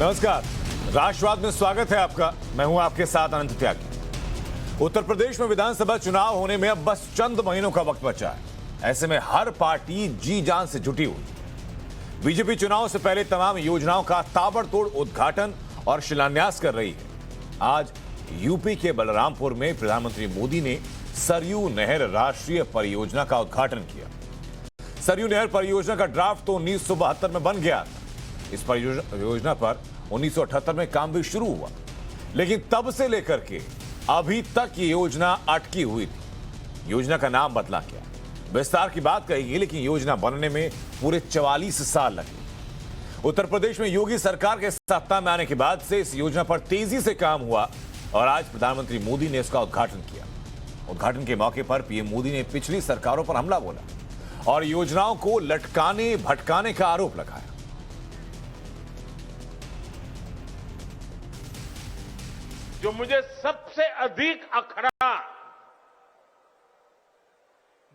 नमस्कार, राष्ट्रवाद में स्वागत है आपका। मैं हूं आपके साथ अनंत त्यागी। उत्तर प्रदेश में विधानसभा चुनाव होने में अब बस चंद महीनों का वक्त बचा है। ऐसे में हर पार्टी जी जान से जुटी हुई। बीजेपी चुनाव से पहले तमाम योजनाओं का ताबड़तोड़ उद्घाटन और शिलान्यास कर रही है। आज यूपी के बलरामपुर में प्रधानमंत्री मोदी ने सरयू नहर राष्ट्रीय परियोजना का उद्घाटन किया। सरयू नहर परियोजना का ड्राफ्ट तो 1972 में बन गया था। इस परियोजना पर 1978 में काम भी शुरू हुआ, लेकिन तब से लेकर के अभी तक ये योजना अटकी हुई थी। योजना का नाम बदला गया, विस्तार की बात कही, लेकिन योजना बनने में पूरे 44 साल लगे। उत्तर प्रदेश में योगी सरकार के सत्ता में आने के बाद से इस योजना पर तेजी से काम हुआ और आज प्रधानमंत्री मोदी ने इसका उद्घाटन किया। उद्घाटन के मौके पर पीएम मोदी ने पिछली सरकारों पर हमला बोला और योजनाओं को लटकाने भटकाने का आरोप लगाया। जो मुझे सबसे अधिक अखरा,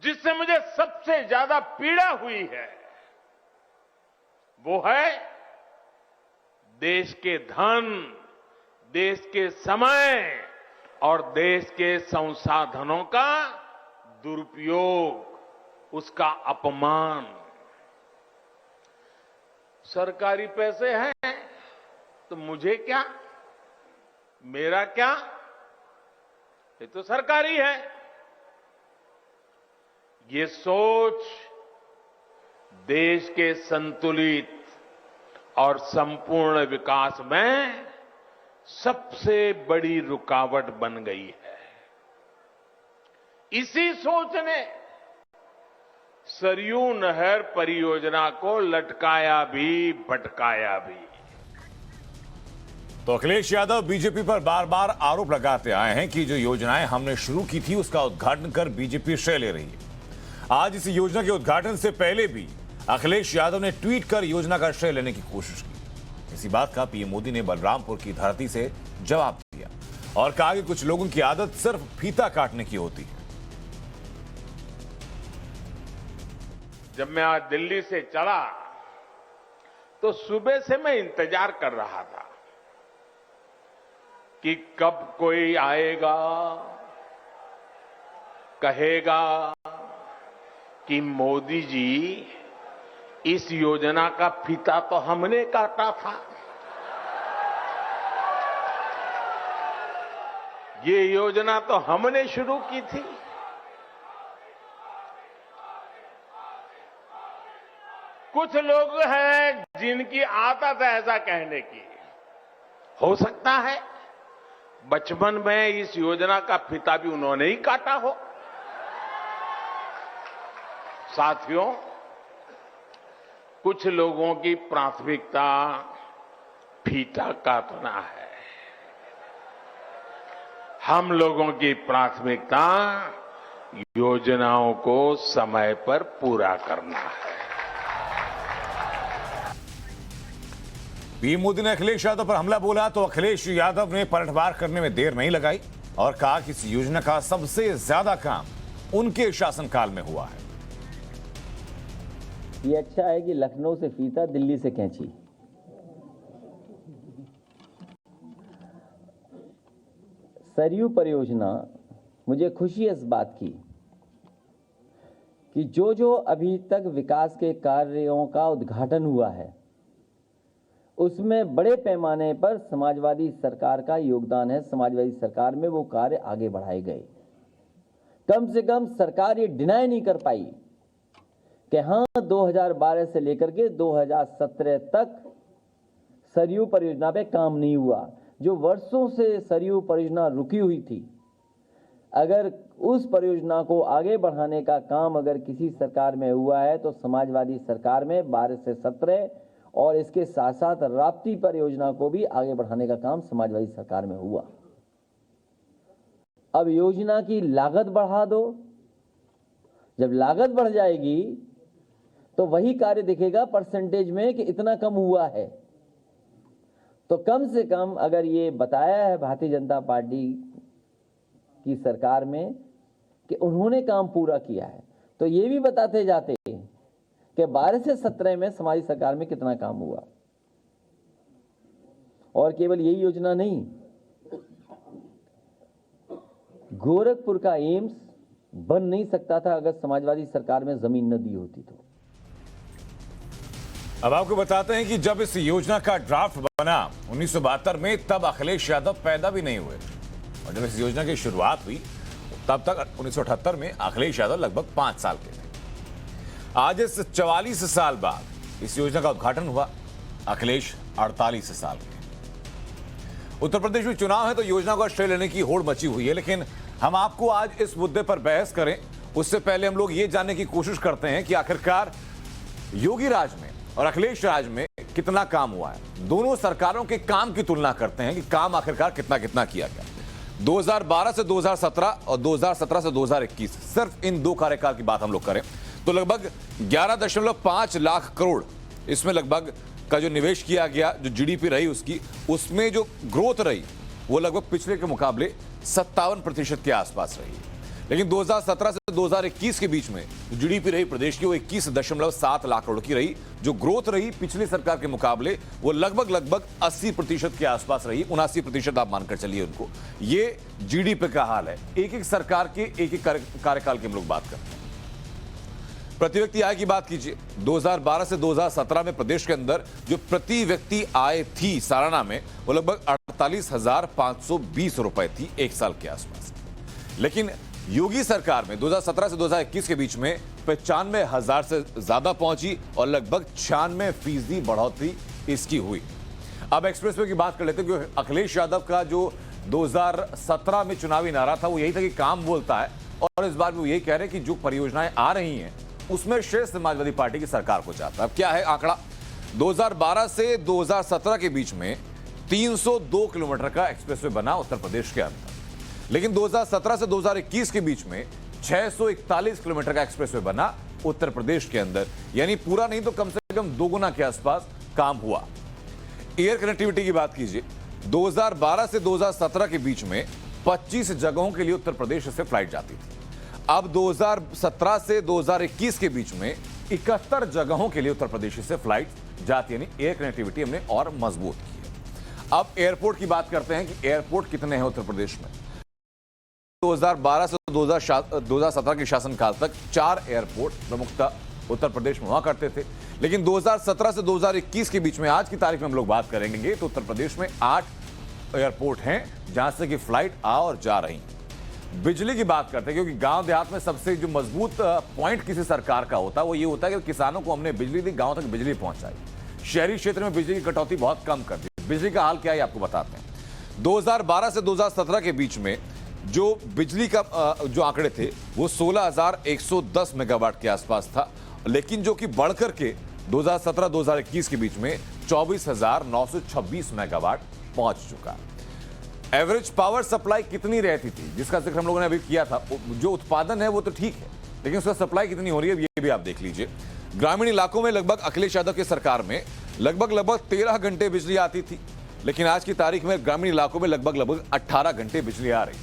जिससे मुझे सबसे ज्यादा पीड़ा हुई है, वो है देश के धन, देश के समय और देश के संसाधनों का दुरुपयोग, उसका अपमान। सरकारी पैसे हैं तो मुझे क्या, मेरा क्या, ये तो सरकारी है। ये सोच देश के संतुलित और संपूर्ण विकास में सबसे बड़ी रुकावट बन गई है। इसी सोच ने सरयू नहर परियोजना को लटकाया भी भटकाया भी। तो अखिलेश यादव बीजेपी पर बार बार आरोप लगाते आए हैं कि जो योजनाएं हमने शुरू की थी उसका उद्घाटन कर बीजेपी श्रेय ले रही है। आज इस योजना के उद्घाटन से पहले भी अखिलेश यादव ने ट्वीट कर योजना का श्रेय लेने की कोशिश की। इसी बात का पीएम मोदी ने बलरामपुर की धरती से जवाब दिया और कहा कि कुछ लोगों की आदत सिर्फ फीता काटने की होती है। जब मैं आज दिल्ली से चला तो सुबह से मैं इंतजार कर रहा था कि कब कोई आएगा, कहेगा कि मोदी जी, इस योजना का फीता तो हमने काटा था, ये योजना तो हमने शुरू की थी। कुछ लोग हैं जिनकी आदत है ऐसा कहने की। हो सकता है बचपन में इस योजना का फीता भी उन्होंने ही काटा हो। साथियों, कुछ लोगों की प्राथमिकता फीता काटना है, हम लोगों की प्राथमिकता योजनाओं को समय पर पूरा करना है। पीएम मोदी ने अखिलेश यादव पर हमला बोला तो अखिलेश यादव ने पलटवार करने में देर नहीं लगाई और कहा कि इस योजना का सबसे ज्यादा काम उनके शासनकाल में हुआ है। ये अच्छा है कि लखनऊ से फीता, दिल्ली से कैंची। सरयू परियोजना, मुझे खुशी है इस बात की कि जो अभी तक विकास के कार्यों का उद्घाटन हुआ है उसमें बड़े पैमाने पर समाजवादी सरकार का योगदान है। समाजवादी सरकार में वो कार्य आगे बढ़ाए गए। कम से कम सरकार ये डिनाई नहीं कर पाई कि हाँ 2012 से लेकर के 2017 तक सरयू परियोजना पे काम नहीं हुआ। जो वर्षों से सरयू परियोजना रुकी हुई थी, अगर उस परियोजना को आगे बढ़ाने का काम अगर किसी सरकार में हुआ है तो समाजवादी सरकार में 12 से 17 और इसके साथ साथ राप्ती परियोजना को भी आगे बढ़ाने का काम समाजवादी सरकार में हुआ। अब योजना की लागत बढ़ा दो। जब लागत बढ़ जाएगी तो वही कार्य दिखेगा परसेंटेज में कि इतना कम हुआ है। तो कम से कम अगर ये बताया है भारतीय जनता पार्टी की सरकार में कि उन्होंने काम पूरा किया है, तो ये भी बताते जाते कि 12 से 17 में समाजी सरकार में कितना काम हुआ। और केवल यही योजना नहीं, गोरखपुर का एम्स बन नहीं सकता था अगर समाजवादी सरकार में जमीन न दी होती तो। अब आपको बताते हैं कि जब इस योजना का ड्राफ्ट बना 1972 में, तब अखिलेश यादव पैदा भी नहीं हुए, और जब इस योजना की शुरुआत हुई तब तक 1978 में अखिलेश यादव लगभग 5 साल के थे। आज इस 44 साल बाद इस योजना का उद्घाटन हुआ। अखिलेश 48 साल के। उत्तर प्रदेश में चुनाव है तो योजना को श्रेय लेने की होड़ मची हुई है, लेकिन हम आपको आज इस मुद्दे पर बहस करें उससे पहले हम लोग ये जानने की कोशिश करते हैं कि आखिरकार योगी राज में और अखिलेश राज में कितना काम हुआ है। दोनों सरकारों के काम की तुलना करते हैं कि काम आखिरकार कितना कितना किया गया। 2012 से 2017 और 2017 से 2021, सिर्फ इन 2 कार्यकाल की बात हम लोग करें तो लगभग 11.5 लाख करोड़ इसमें लगभग का जो निवेश किया गया, जो जीडीपी रही उसकी, उसमें जो ग्रोथ रही वो लगभग पिछले के मुकाबले 57% के आसपास रही। लेकिन 2017 से 2021 के बीच में जीडीपी रही प्रदेश की वो 21.7 लाख करोड़ की रही। जो ग्रोथ रही पिछली सरकार के मुकाबले वो लगभग 80% के आसपास रही। 79% आप मानकर चलिए उनको। ये जीडीपी का हाल है। एक एक सरकार के एक एक कार्यकाल की हम लोग बात करते हैं। प्रति व्यक्ति आय की बात कीजिए, 2012 से 2017 में प्रदेश के अंदर जो प्रति व्यक्ति आय थी सालाना में वो लगभग 48,520 रुपए थी एक साल के आसपास। लेकिन योगी सरकार में 2017 से 2021 के बीच में 95,000 से ज्यादा पहुंची और लगभग 96% बढ़ोतरी इसकी हुई। अब एक्सप्रेसवे की बात कर लेते हैं क्योंकि अखिलेश यादव का जो 2017 में चुनावी नारा था वो यही था कि काम बोलता है, और इस बार भी वो यही कह रहे हैं कि जो परियोजनाएं आ रही हैं उसमें श्रेय समाजवादी पार्टी की सरकार को जाता है। अब क्या है आंकड़ा, 2012 से 2017 के बीच में 302 किलोमीटर का एक्सप्रेसवे बना उत्तर प्रदेश के अंदर, लेकिन 2017 से 2021 के बीच में 641 किलोमीटर का एक्सप्रेसवे बना उत्तर प्रदेश के अंदर, यानी पूरा नहीं तो कम से कम 2 गुना के आसपास काम हुआ। एयर कनेक्टिविटी की बात कीजिए, 2012 से 2017 के बीच में 25 जगहों के लिए उत्तर प्रदेश से फ्लाइट जाती थी। अब 2017 से 2021 के बीच में 71 जगहों के लिए उत्तर प्रदेश से फ्लाइट जाती, यानी एयर कनेक्टिविटी हमने और मजबूत की है। अब एयरपोर्ट की बात करते हैं कि एयरपोर्ट कितने हैं उत्तर प्रदेश में। 2012 से 2017 के शासनकाल तक 4 एयरपोर्ट प्रमुखता उत्तर प्रदेश में हुआ करते थे, लेकिन 2017 से 2021 के बीच में आज की तारीख में हम लोग बात करेंगे तो उत्तर प्रदेश में 8 एयरपोर्ट हैं जहां से कि फ्लाइट आ और जा रही हैं। बिजली की बात करते हैं क्योंकि गांव देहात में सबसे जो मजबूत पॉइंट किसी सरकार का होता है वो ये होता है कि किसानों को हमने बिजली दी, गांव तक बिजली पहुंचाई। शहरी क्षेत्र में बिजली की कटौती बहुत कम कर दी। बिजली का हाल क्या है आपको बताते हैं। 2012 से 2017 के बीच में जो बिजली का जो आंकड़े थे वो 16,110 मेगावाट के आसपास था, लेकिन जो कि बढ़कर के 2017-2021 के बीच में 24,926 मेगावाट पहुंच चुका। एवरेज पावर सप्लाई कितनी रहती थी जिसका जिक्र हम लोगों ने अभी किया था, जो उत्पादन है वो तो ठीक है, लेकिन उसका सप्लाई कितनी हो रही है ये भी आप देख लीजिए। ग्रामीण इलाकों में लगभग अखिलेश यादव की सरकार में लगभग 13 घंटे बिजली आती थी, लेकिन आज की तारीख में ग्रामीण इलाकों में लगभग 18 घंटे बिजली आ रही।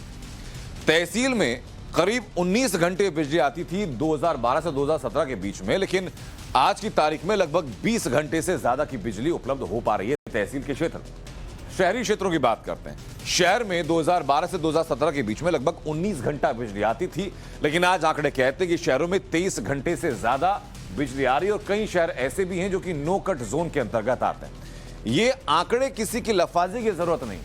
तहसील में करीब 19 घंटे बिजली आती थी 2012 से 2017 के बीच में, लेकिन आज की तारीख में लगभग 20 घंटे से ज्यादा की बिजली उपलब्ध हो पा रही है तहसील के क्षेत्र में। शहरी क्षेत्रों की बात करते हैं, शहर में 2012 से 2017 के बीच में लगभग 19 घंटा बिजली आती थी, लेकिन आज आंकड़े कहते हैं कि शहरों में 23 घंटे से ज्यादा बिजली आ रही है और कई शहर ऐसे भी हैं जो कि नो कट जोन के अंतर्गत आते हैं। ये आंकड़े किसी की लफाजी की जरूरत नहीं,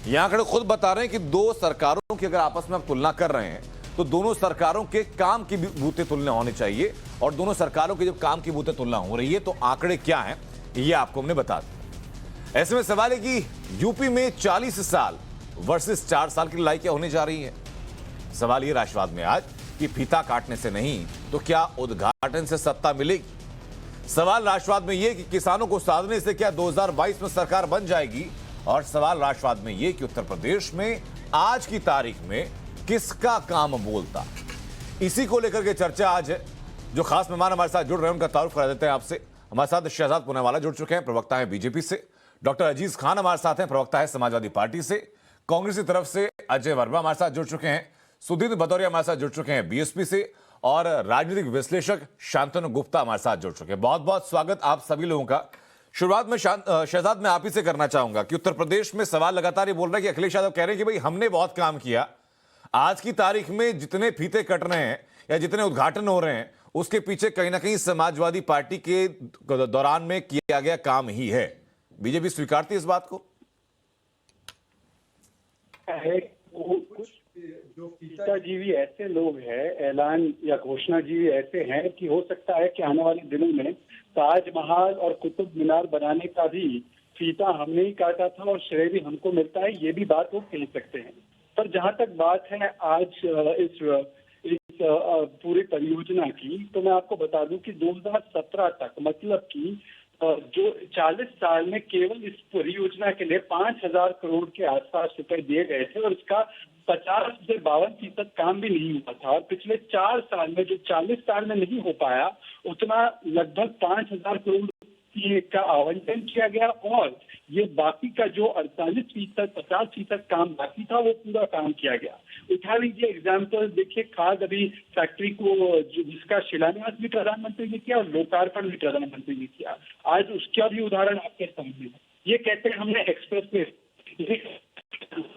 ये आंकड़े खुद बता रहे हैं कि 2 सरकारों की अगर आपस में आप तुलना कर रहे हैं तो दोनों सरकारों के काम की बूते तुलना होनी चाहिए, और दोनों सरकारों की जब काम की बूते तुलना हो रही है तो आंकड़े क्या हैं ये आपको हमने बता दिया। ऐसे में सवाल है कि यूपी में 40 साल वर्सेस 4 साल की लड़ाई क्या होने जा रही है। सवाल ये राष्ट्रवाद में आज कि फीता काटने से नहीं तो क्या उद्घाटन से सत्ता मिलेगी। सवाल राष्ट्रवाद में यह कि किसानों को साधने से क्या 2022 में सरकार बन जाएगी, और सवाल राष्ट्रवाद में यह कि उत्तर प्रदेश में आज की तारीख में किसका काम बोलता। इसी को लेकर के चर्चा आज है। जो खास मेहमान हमारे साथ जुड़ रहे हैं उनका तारुफ करा देते हैं आपसे। हमारे साथ शहजाद पुनावाला जुड़ चुके हैं, प्रवक्ता है बीजेपी से। डॉक्टर अजीज खान हमारे साथ हैं, प्रवक्ता है समाजवादी पार्टी से। कांग्रेस की तरफ से अजय वर्मा हमारे साथ जुड़ चुके हैं। सुधीर भदौरिया हमारे साथ जुड़ चुके हैं बीएसपी से, और राजनीतिक विश्लेषक शांतनु गुप्ता हमारे साथ जुड़ चुके हैं। बहुत बहुत स्वागत आप सभी लोगों का। शुरुआत में शहजाद मैं आप ही से करना चाहूंगा कि उत्तर प्रदेश में सवाल लगातार ये बोल रहा है कि अखिलेश यादव कह रहे हैं कि भाई हमने बहुत काम किया, आज की तारीख में जितने फीते कट रहे हैं या जितने उद्घाटन हो रहे हैं उसके पीछे कहीं ना कहीं समाजवादी पार्टी के दौरान में किया गया काम ही है। बीजेपी स्वीकारती है इस बात को? है कुछ जो फीताजीवी ऐसे लोग हैं, ऐलान या घोषणाजीवी ऐसे हैं कि हो सकता है कि आने वाले दिनों में ताजमहल और कुतुब मीनार बनाने का भी फीता हमने ही काटा था और श्रेय भी हमको मिलता है, ये भी बात वो कह सकते हैं। पर जहां तक बात है आज इस पूरी परियोजना की, तो मैं आपको बता दूं कि 2017 तक मतलब कि जो 40 साल में केवल इस परियोजना के लिए 5,000 करोड़ के आसपास रुपए दिए गए थे और इसका 50 से 52% काम भी नहीं हुआ था। और पिछले 4 साल में जो 40 साल में नहीं हो पाया, उतना लगभग 5,000 करोड़ का आवंटन किया गया और ये बाकी का जो 48%, 50% काम बाकी था वो पूरा काम किया गया। उठा लीजिए एग्जाम्पल, देखिए खाद अभी फैक्ट्री को जिसका शिलान्यास भी प्रधानमंत्री ने किया और लोकार्पण भी प्रधानमंत्री ने किया, आज उसका भी उदाहरण आपके सामने है। ये कहते हैं हमने एक्सप्रेस वे,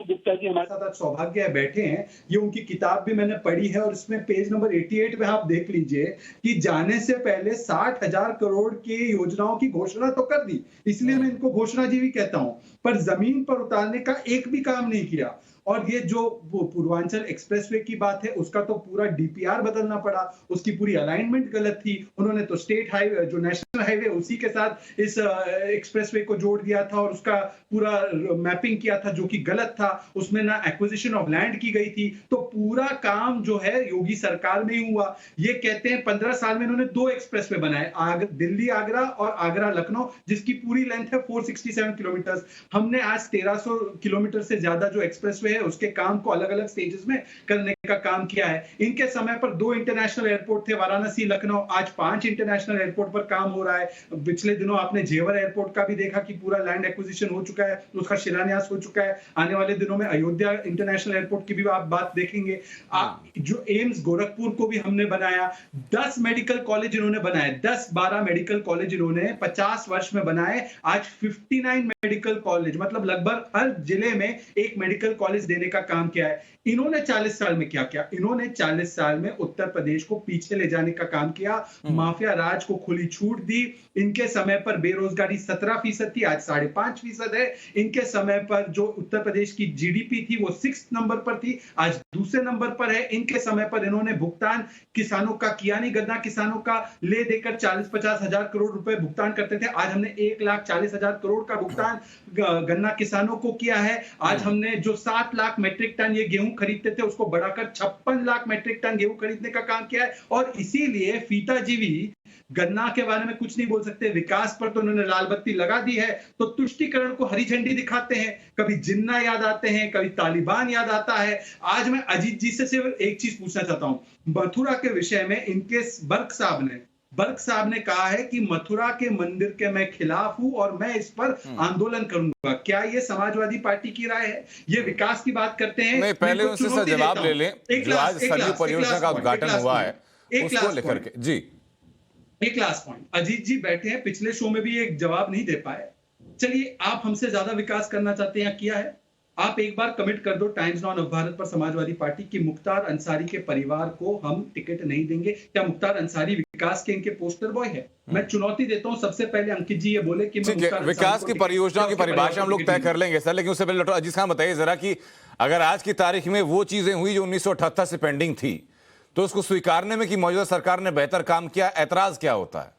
गुप्ता जी हमारे साथ आज सौभाग्य है बैठे हैं, ये उनकी किताब भी मैंने पढ़ी है और इसमें पेज नंबर 88 पे आप देख लीजिए कि जाने से पहले 60,000 करोड़ की योजनाओं की घोषणा तो कर दी, इसलिए मैं इनको घोषणाजीवी कहता हूं, पर जमीन पर उतारने का एक भी काम नहीं किया। और ये जो पूर्वांचल एक्सप्रेसवे की बात है, उसका तो पूरा डीपीआर बदलना पड़ा, उसकी पूरी अलाइनमेंट गलत थी। उन्होंने तो स्टेट हाईवे जो नेशनल हाईवे उसी के साथ इस एक्सप्रेसवे को जोड़ दिया था और उसका पूरा मैपिंग किया था जो कि गलत था। उसमें ना एक्विजिशन ऑफ लैंड की गई थी, तो पूरा काम जो है योगी सरकार में ही हुआ। ये कहते हैं 15 साल में इन्होंने 2 एक्सप्रेसवे बनाए, दिल्ली आगरा और आगरा लखनऊ, जिसकी पूरी लेंथ है 467 किलोमीटर। हमने आज 1300 किलोमीटर से ज्यादा जो एक्सप्रेसवे है उसके काम को अलग अलग स्टेजेस में करने का काम किया है। इनके समय पर 2 इंटरनेशनल एयरपोर्ट थे, वाराणसी लखनऊ, आज 5 इंटरनेशनल एयरपोर्ट पर काम हो रहा है। पिछले दिनों आपने जेवर एयरपोर्ट का भी देखा कि पूरा लैंड एक्विजिशन हो चुका है, उसका शिलान्यास हो चुका है। आने वाले दिनों में अयोध्या इंटरनेशनल एयरपोर्ट की भी आप बात देखेंगे। जो एम्स गोरखपुर को भी हमने बनाया, 10 मेडिकल कॉलेज इन्होंने बनाए, 10-12 मेडिकल कॉलेज इन्होंने 50 वर्ष में बनाए। आज 59 मेडिकल कॉलेज, मतलब लगभग हर जिले में एक मेडिकल कॉलेज देने का काम किया है। इन्होंने 40 साल में क्या किया? इन्होंने 40 साल में उत्तर प्रदेश को पीछे ले जाने का काम किया, माफिया राज को खुली छूट दी। इनके समय पर बेरोजगारी 17% थी, आज 5.5% है। इनके समय पर जो उत्तर प्रदेश की जीडीपी थी वो 6 नंबर पर थी, आज दूसरे नंबर पर है। इनके समय पर इन्होंने भुगतान किसानों का किया नहीं, गन्ना किसानों का ले देकर 40-50 हजार करोड़ रुपए भुगतान करते थे, आज हमने 1,40,000 करोड़ का भुगतान गन्ना किसानों को किया है। आज हमने जो 7 लाख मेट्रिक टन ये गेहूं खरीदते थे उसको बढ़ाकर 56 लाख मेट्रिक टन गेहूं खरीदने का काम किया है। और इसीलिए फीताजीवी गन्ना के बारे में कुछ नहीं बोल सकते, विकास पर तो उन्होंने लाल बत्ती लगा दी है, तो तुष्टीकरण को हरी झंडी दिखाते हैं। कभी जिन्ना याद आते हैं, कभी तालिबान याद आता है। आज मैं अजीत जी से सिर्फ एक चीज पूछना चाहता हूं, मथुरा के विषय में इनके बर्क साहब ने कहा है कि मथुरा के मंदिर के मैं खिलाफ हूं और मैं इस पर आंदोलन करूंगा। क्या ये समाजवादी पार्टी की राय है? ये विकास की बात करते हैं। नहीं, पहले उनसे जवाब ले लें। जो आज सरयू परियोजना का उद्घाटन हुआ है उसको लेकर के जी एक लास्ट पॉइंट, अजीत जी बैठे हैं, पिछले शो में भी एक जवाब नहीं दे पाए। चलिए, आप हमसे ज्यादा विकास करना चाहते हैं, किया है? आप एक बार कमिट कर दो टाइम्स नाउ नवभारत पर समाजवादी पार्टी की मुख्तार अंसारी के परिवार को हम टिकट नहीं देंगे। क्या मुख्तार अंसारी विकास के इनके पोस्टर बॉय है? मैं चुनौती देता हूं, सबसे पहले अंकित जी ये बोले कि विकास की परियोजनाओं की परिभाषा हम लोग तय कर लेंगे सर, लेकिन उससे पहले डॉक्टर अजीज खान बताइए जरा कि अगर आज की तारीख में वो चीजें हुई जो 1978 से पेंडिंग थी, तो उसको स्वीकारने में कि मौजूदा सरकार ने बेहतर काम किया, ऐतराज क्या होता है?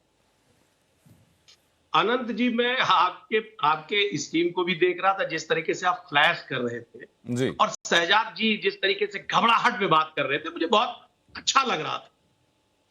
अनंत जी, मैं आपके स्कीम को भी देख रहा था, जिस तरीके से आप फ्लैश कर रहे थे जी, और शहजाद जी जिस तरीके से घबराहट में बात कर रहे थे, मुझे बहुत अच्छा लग रहा था।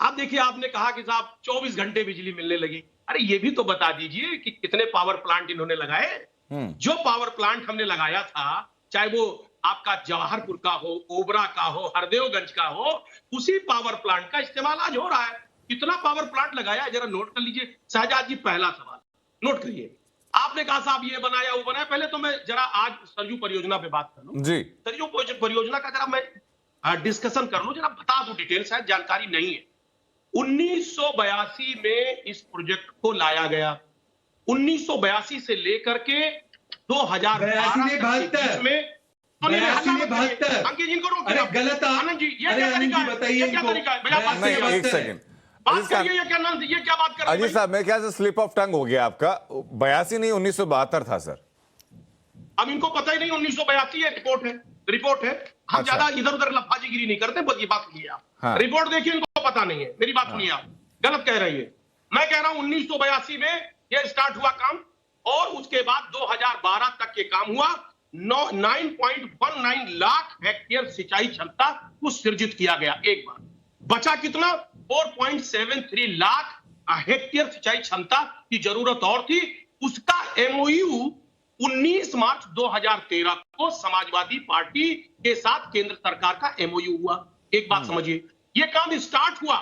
आप देखिए, आपने कहा कि साहब 24 घंटे बिजली मिलने लगी। अरे ये भी तो बता दीजिए कि कितने पावर प्लांट इन्होंने लगाए। जो पावर प्लांट हमने लगाया था, चाहे वो आपका जवाहरपुर का हो, ओबरा का हो, हरदेवगंज का हो, उसी पावर प्लांट का इस्तेमाल आज हो रहा है। कितना पावर प्लांट लगाया है जरा नोट कर लीजिए। शहजाद जी, पहला सवाल नोट करिए। आपने कहा साहब ये बनाया वो बनाया, पहले तो मैं जरा आज सरयू परियोजना पे बात कर लूं जी। सरयू परियोजना का जरा मैं डिस्कशन कर लूं, जरा बता दूं डिटेल, शायद जानकारी नहीं है। 1982 में इस प्रोजेक्ट को लाया गया। 1982 से लेकर के 2012 82 तक के बीच में 82 में 72 अंकित जी, इनको रोकिए। अरे गलत आनंद जी, ये अरे क्या आनंद तरीका जी है? बताइए ये क्या इनको। तरीका है? भैया बात नहीं, करिए, एक सेकंड बात अजीज खान, करिए, ये क्या नाम, ये क्या बात कर रहे हैं अजीज साहब, मैं क्या स्लिप ऑफ टंग हो गया आपका। 82 नहीं, 1972 था सर। अब इनको पता ही नहीं 1982 है, रिपोर्ट है। हम अच्छा। ज्यादा इधर उधर लफाजीगिरी नहीं करते, बस ये बात सुनिए आप। हाँ। रिपोर्ट देखिए, इनको पता नहीं है। मेरी बात सुनिए आप, गलत कह रही है। मैं कह रहा हूं 1982 में ये स्टार्ट हुआ काम, और उसके बाद 2012 तक ये काम हुआ। 9.19 लाख हेक्टेयर सिंचाई क्षमता को सृजित किया गया एक बार। बचा कितना? 4.73 लाख हेक्टेयर सिंचाई क्षमता की जरूरत और थी। उसका एमओयू 19 मार्च 2013 को समाजवादी पार्टी के साथ केंद्र सरकार का एमओयू हुआ। एक बात समझिए, यह काम स्टार्ट हुआ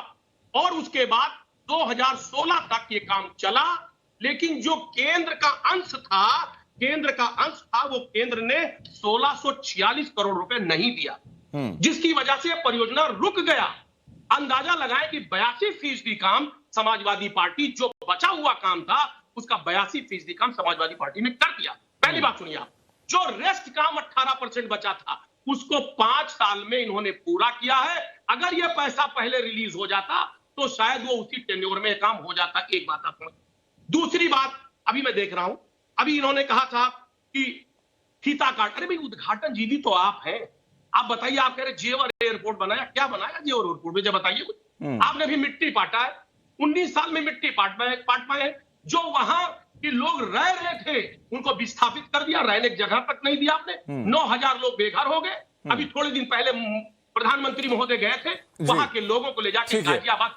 और उसके बाद 2016 तक यह काम चला, लेकिन जो केंद्र का अंश था वो केंद्र ने 1646 करोड़ रुपए नहीं दिया, जिसकी वजह से यह परियोजना रुक गया। अंदाजा लगाएं कि 82% काम समाजवादी पार्टी, जो बचा हुआ काम था उसका 82% काम समाजवादी पार्टी ने कर दिया। पहली बात सुनिए आप, जो रेस्ट काम 18% बचा था उसको 5 साल में इन्होंने पूरा किया है। अगर यह पैसा पहले रिलीज हो जाता तो शायद वो उसी टेन्योर में काम हो जाता। एक बात आप समझ। दूसरी बात, अभी मैं देख रहा हूं, अभी इन्होंने कहा था कि फीता काट। अरे भाई, उद्घाटन जीवी तो आप हैं। आप बताइए, आप कह रहे जेवर एयरपोर्ट बनाया, क्या बनाया जेवर एयरपोर्ट में? जब बताइए कुछ। आपने भी मिट्टी पाटा है, 19 साल में मिट्टी पाट पाए। जो वहां के लोग रह रहे थे उनको विस्थापित कर दिया, रहने की जगह तक नहीं दिया आपने। 9,000 लोग बेघर हो गए। अभी थोड़े दिन पहले प्रधानमंत्री महोदय गए थे, वहां के लोगों को ले जाके गाजियाबाद।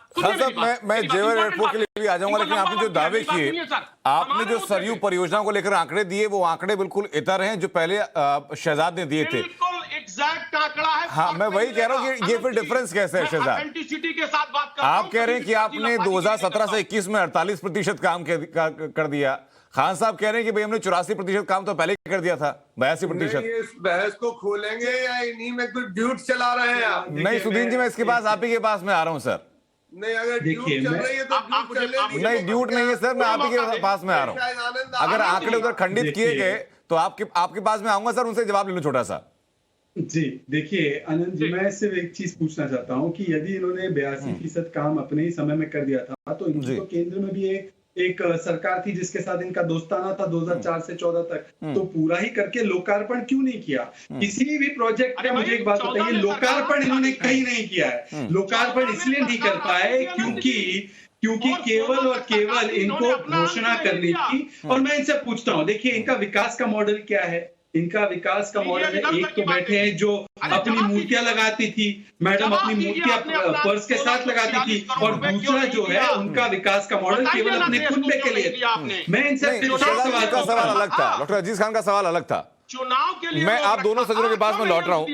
मैं जेवर एयरपोर्ट के लिए भी आ जाऊंगा, लेकिन आपने जो दावे किए, आपने जो सरयू परियोजना को लेकर आंकड़े दिए, वो आंकड़े बिल्कुल इतर हैं जो पहले शहजाद ने दिए थे। बिल्कुल एग्जैक्ट आंकड़ा है। हाँ, मैं वही कह रहा हूँ कि ये फिर डिफरेंस कैसे है शहजाद? ऑथेंटिसिटी के साथ बात कर रहा हूं। आप कह रहे हैं कि आपने 2017 से 21 में 48% काम कर दिया। खान साहब कह रहे हैं कि भाई हमने 84% काम तो पहले कर दिया था, 82%। इस बहस को खोलेंगे या इन्हीं में कुछ ड्यूट चला रहे हैं आप? नहीं सुदीन जी, मैं इसके पास आप ही के पास में आ रहा हूं सर। नहीं, अगर ड्यूट चल रही है तो ड्यूट चलने दीजिए। नहीं, ड्यूट नहीं है सर, मैं आप ही के पास में आ रहा हूं। अगर आंकड़े उधर खंडित किए गए तो आपके पास में आऊंगा सर, उनसे जवाब ले लूं छोटा सा। जी देखिए आनंद जी, मैं सिर्फ एक चीज पूछना चाहता हूं कि यदि इन्होंने 82% काम अपने ही समय में कर दिया था, तो इनकी तो केंद्र में भी एक सरकार थी जिसके साथ इनका दोस्ताना था 2004 से 14 तक, तो पूरा ही करके लोकार्पण क्यों नहीं किया? किसी भी प्रोजेक्ट में मुझे एक बात बताइए, लोकार्पण इन्होंने कहीं नहीं किया है। लोकार्पण इसलिए नहीं कर पाए क्योंकि केवल और केवल इनको घोषणा करनी थी। और मैं इनसे पूछता हूँ, देखिए इनका विकास का मॉडल क्या है? इनका विकास का मॉडल है, एक तो बैठे हैं जो अपनी मूर्तियां लगाती थी, मैडम अपनी मूर्तियां पर्स के साथ लगाती थी, और दूसरा जो है उनका विकास का मॉडल केवल अपने कुनबे के लिए था। मैं इनसे सवाल अलग था, डॉक्टर अजीज खान का सवाल अलग था। चुनाव के लिए मैं आप दोनों सज्जनों के पास में लौट रहा हूं।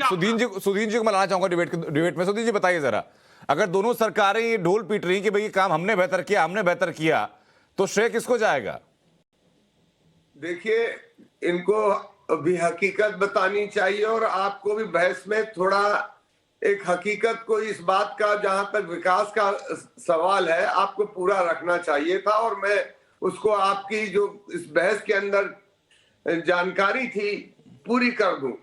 सुदीन जी को मैं लाना चाहूंगा डिबेट में। सुदीन जी बताइए जरा, अगर दोनों सरकारें ये ढोल पीट रही कि भाई ये काम हमने बेहतर किया, तो श्रेय किसको जाएगा? देखिए, इनको अभी हकीकत बतानी चाहिए, और आपको भी बहस में थोड़ा एक हकीकत को, इस बात का जहां तक विकास का सवाल है, आपको पूरा रखना चाहिए था। और मैं उसको आपकी जो इस बहस के अंदर जानकारी थी पूरी कर दूं।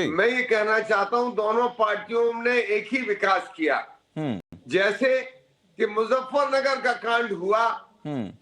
मैं ये कहना चाहता हूं, दोनों पार्टियों ने एक ही विकास किया। जैसे कि मुजफ्फरनगर का कांड हुआ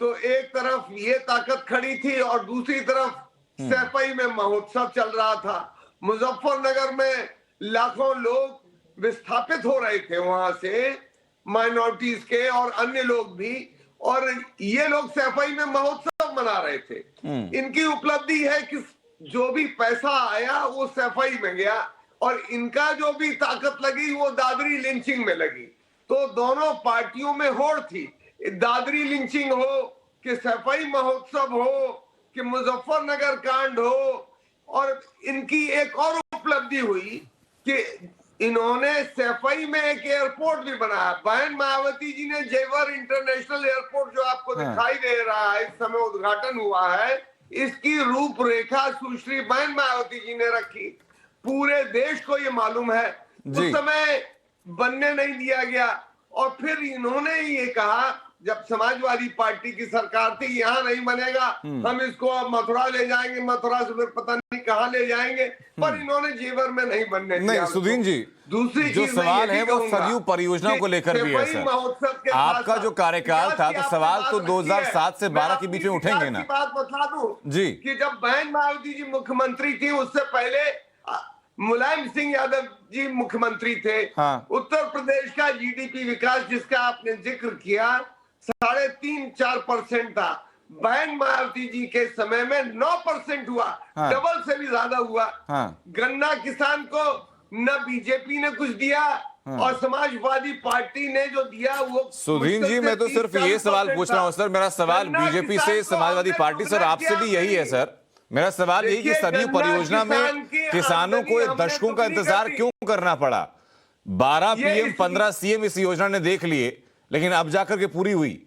तो एक तरफ ये ताकत खड़ी थी और दूसरी तरफ सैफई में महोत्सव चल रहा था। मुजफ्फरनगर में लाखों लोग विस्थापित हो रहे थे वहां से, माइनॉरिटीज के और अन्य लोग भी, और ये लोग सैफई में महोत्सव मना रहे थे। इनकी उपलब्धि है कि जो भी पैसा आया वो सैफई में गया, और इनका जो भी ताकत लगी वो दादरी लिंचिंग में लगी। तो दोनों पार्टियों में होड़ थी, दादरी लिंचिंग हो कि सैफई महोत्सव हो कि मुजफ्फरनगर कांड हो। और इनकी एक और उपलब्धि हुई कि इन्होंने सैफई में एक एयरपोर्ट भी बनाया। बहन मायावती जी ने जेवर इंटरनेशनल एयरपोर्ट जो आपको दिखाई दे रहा है, इस समय उद्घाटन हुआ है, इसकी रूपरेखा सुश्री बहन मायावती जी ने रखी। पूरे देश को ये मालूम है, उस समय बनने नहीं दिया गया। और फिर इन्होंने ये कहा जब समाजवादी पार्टी की सरकार थी, यहाँ नहीं बनेगा, हम इसको अब मथुरा ले जाएंगे, मथुरा से फिर पता नहीं कहाँ ले जाएंगे, पर इन्होंने जेवर में नहीं बनने दिया। नहीं सुदीन जी, दूसरी जो चीज मैं सवाल ये है भी वो कहूंगा सरयू परियोजना को लेकर भी है कि सर। महोत्सव के आपका साथ जो कार्यकाल विकास था की तो आपने सवाल बात तो रखी 2007 से है। 12 के मैं बीच में आपकी उठेंगे विकास ना की बात बता दूं जी। कि जब बहन मायावती जी मुख्यमंत्री थी, उससे पहले मुलायम सिंह यादव जी मुख्यमंत्री थे। हाँ। उत्तर प्रदेश का जीडीपी विकास जिसका आपने जिक्र किया 3.5-4% था, बहन मायावती जी के समय में 9% हुआ। हाँ। डबल से भी ज्यादा हुआ। हाँ। गन्ना किसान को न बीजेपी ने कुछ दिया और समाजवादी पार्टी ने जो दिया वो सुधीन जी, मैं तो सिर्फ ये सवाल पूछ रहा हूँ सर, मेरा सवाल बीजेपी से, समाजवादी पार्टी से और आपसे भी यही है सर। मेरा सवाल यही कि सरयू परियोजना में किसानों को दशकों का इंतजार क्यों करना पड़ा? 12 पीएम 15 सीएम इस योजना ने देख लिए, लेकिन अब जाकर के पूरी हुई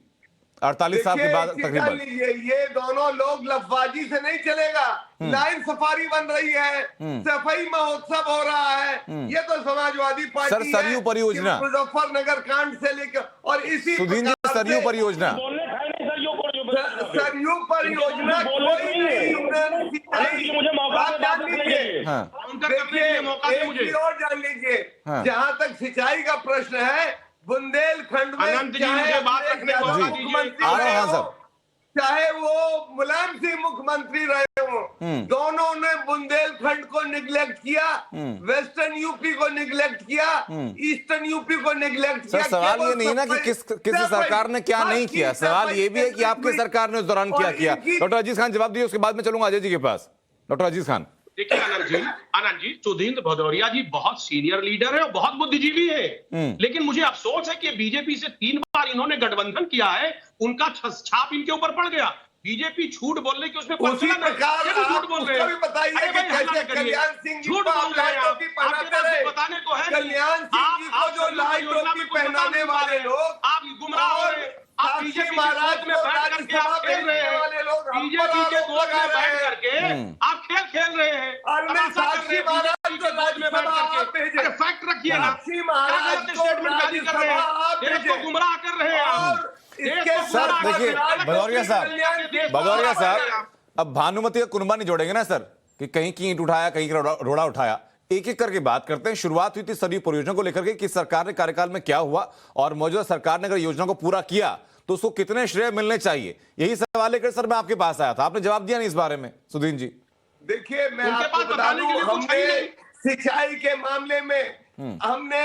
48 साल के बाद तकरीबन। ये दोनों लोग लफबाजी से नहीं चलेगा। लाइन सफारी बन रही है, सफाई महोत्सव हो रहा है, ये तो समाजवादी पार्टी सर सरयू परियोजना, मुजफ्फरनगर कांड से लेकर और इसी सुधीन जी सरयू परियोजना, सरयू परियोजना कोई नहीं, मुझे मौका आप जान लीजिए। हाँ। देखिए मौका दे मुझे। एक चीज और जान लीजिए, हाँ। जहां तक सिंचाई का प्रश्न है, बुंदेलखंड में अनंत जी, मुझे बात रखने को मौका दीजिए। मुख्यमंत्री आ रहा हूं, रहे हाँ, हो, सर। चाहे वो मुलायम सिंह मुख्यमंत्री रहे हो, दोनों ने बुंदेलखंड को निगलेक्ट किया, वेस्टर्न यूपी को निगलेक्ट किया, ईस्टर्न यूपी को निगलेक्ट किया। सर सवाल ये नहीं ना कि किसी सरकार ने क्या नहीं किया, सवाल ये भी है कि आपकी सरकार ने उस दौरान क्या किया। डॉक्टर अजीज खान जवाब दिए, उसके बाद में चलूंगा अजय जी के पास। डॉक्टर अजीज खान। देखिए आनंद जी, सुधींद्र भदौरिया जी बहुत सीनियर लीडर है और बहुत बुद्धिजीवी है, लेकिन मुझे अफसोस है कि बीजेपी से 3 बार इन्होंने गठबंधन किया है, उनका छाप इनके ऊपर पड़ गया। बीजेपी झूठ बोलने की उसमें उसी प्रकार झूठ बोल रहे हैं। बताइए अरे कि भाई, हल्ला कैसे न करिए। कल्याण सिंह जी झूठ को बोल रहे हैं लाल टोपी आप। आपके पास पहनाते कुछ बताने को है नहीं। कल्याण सिंह जी को जो लाल टोपी पहनाने वाले लोग, आप गुमराह हो रहे हैं। आप बीजेपी महाराज में बैठ करके आप खेल रहे हैं, बीजेपी के गोद में बैठ करके आप खेल रहे हैं। साक्षी महाराज को राज्यसभा आप भेजे, अरे फैक्ट रखिए ना, साक्षी महाराज को स्टेटमेंट जारी कर रहे हैं, देश को गुमराह कर रहे हैं आप। सर देखिए भदौरिया साहब, अब भानुमति का कुनबा नहीं जोड़ेंगे ना सर, कि कहीं की ईंट उठाया, कहीं का रोड़ा उठाया। एक एक करके बात करते हैं। शुरुआत हुई थी सरयू परियोजना को लेकर के कि सरकार ने कार्यकाल में क्या हुआ, और मौजूदा सरकार ने अगर योजना को पूरा किया तो उसको कितने श्रेय मिलने चाहिए, यही सवाल लेकर सर मैं आपके पास आया था। आपने जवाब दिया नहीं इस बारे में सुधीन जी। देखिए मैं आपको बता दूं, हमने सिंचाई के मामले में हमने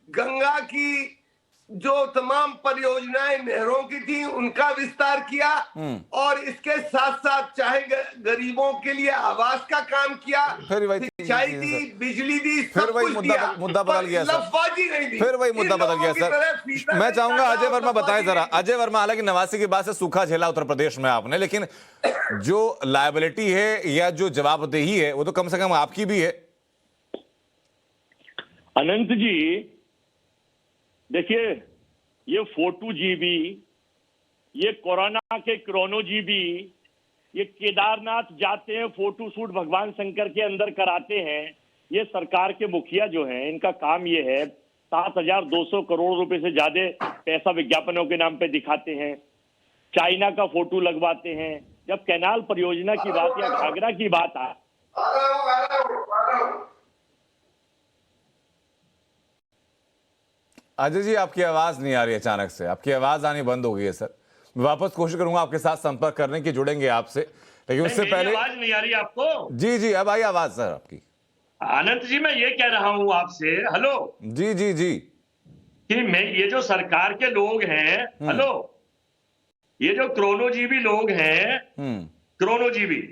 गंगा की जो तमाम परियोजनाएं नहरों की थी उनका विस्तार किया, और इसके साथ साथ चाहे गरीबों के लिए आवास का काम किया, सिंचाई दी, बिजली दी, फिर वही मुद्दा बदल गया सर। फिर वही मुद्दा बदल गया सर। मैं चाहूंगा अजय वर्मा बताएं जरा। अजय वर्मा, हालांकि 89 के बाद से सूखा झेला उत्तर प्रदेश में आपने, लेकिन जो लायबिलिटी है या जो जवाबदेही है वो तो कम से कम आपकी भी है। अनंत जी देखिए, ये 42 GB, ये कोरोना के क्रोनो GB, ये केदारनाथ जाते हैं, फोटो शूट भगवान शंकर के अंदर कराते हैं। ये सरकार के मुखिया जो हैं, इनका काम ये है 7,200 करोड़ रुपए से ज्यादा पैसा विज्ञापनों के नाम पे दिखाते हैं, चाइना का फोटो लगवाते हैं। जब कैनाल परियोजना की बात या घाघरा की बात आए, अजय जी आपकी आवाज नहीं आ रही, अचानक से आपकी आवाज आनी बंद हो गई है सर। मैं वापस कोशिश करूंगा आपके साथ संपर्क करने की, जुड़ेंगे आपसे, लेकिन उससे पहले आवाज नहीं आ रही आपको? जी जी अब आई आवाज सर आपकी। अनंत जी मैं ये कह रहा हूं आपसे, हेलो जी जी जी, कि मैं ये जो सरकार के लोग हैं, हेलो, ये जो क्रोनो जीबी लोग हैं, क्रोनो जीबी,